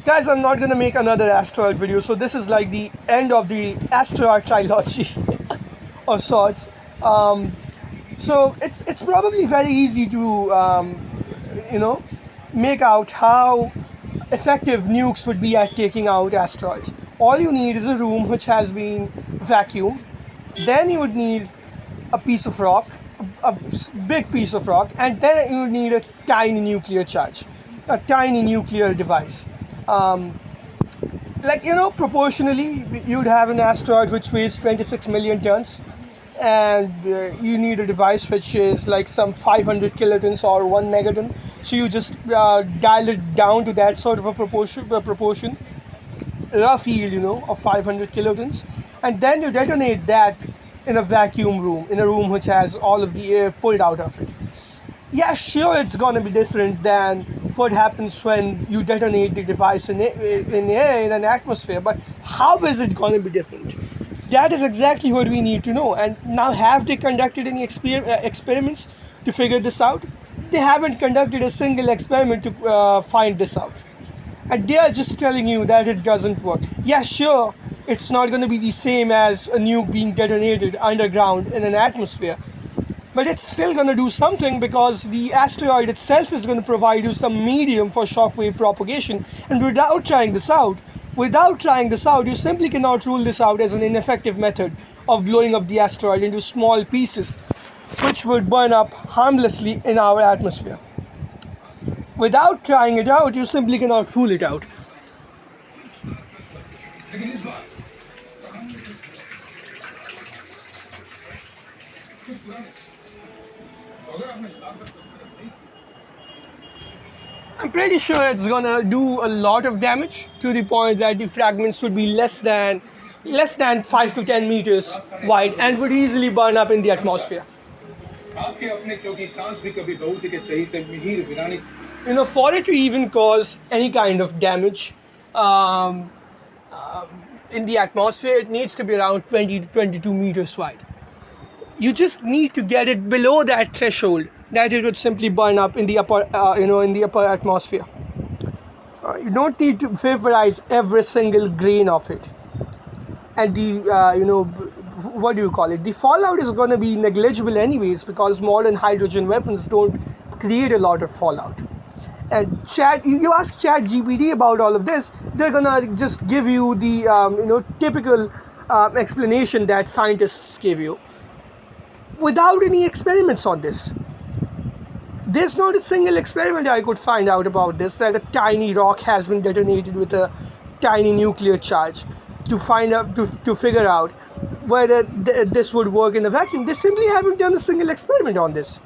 Guys, I'm not gonna make another asteroid video, so this is like the end of the asteroid trilogy of sorts. So it's probably very easy to you know make out how effective nukes would be at taking out asteroids. All you need is a room which has been vacuumed. Then you would need a piece of rock, a big piece of rock, and then you would need a tiny nuclear charge, a tiny nuclear device. Proportionally, you'd have an asteroid which weighs 26 million tons, and you need a device which is like some 500 kilotons or 1 megaton. So you just dial it down to that sort of a proportion, rough yield, of 500 kilotons, and then you detonate that in a vacuum room, in a room which has all of the air pulled out of it. Yeah, sure, it's gonna be different than what happens when you detonate the device in air, in an atmosphere, but how is it gonna be different? That is exactly what we need to know. And now, have they conducted any experiments to figure this out? They haven't conducted a single experiment to find this out. And they are just telling you that it doesn't work. Yeah, sure, it's not going to be the same as a nuke being detonated underground in an atmosphere. But it's still going to do something, because the asteroid itself is going to provide you some medium for shockwave propagation. And without trying this out, you simply cannot rule this out as an ineffective method of blowing up the asteroid into small pieces, which would burn up harmlessly in our atmosphere. Without trying it out, you simply cannot rule it out. I'm pretty sure it's gonna do a lot of damage, to the point that the fragments would be less than 5 to 10 meters wide and would easily burn up in the atmosphere. For it to even cause any kind of damage in the atmosphere, it needs to be around 20 to 22 meters wide. You just need to get it below that threshold that it would simply burn up in the upper atmosphere. You don't need to vaporize every single grain of it, and the the fallout is going to be negligible anyways, because modern hydrogen weapons don't create a lot of fallout. And you ask ChatGPT about all of this, they're gonna just give you the typical explanation that scientists give you, without any experiments on this. There's not a single experiment I could find out about this, that a tiny rock has been detonated with a tiny nuclear charge to figure out whether this would work in a vacuum. They simply haven't done a single experiment on this.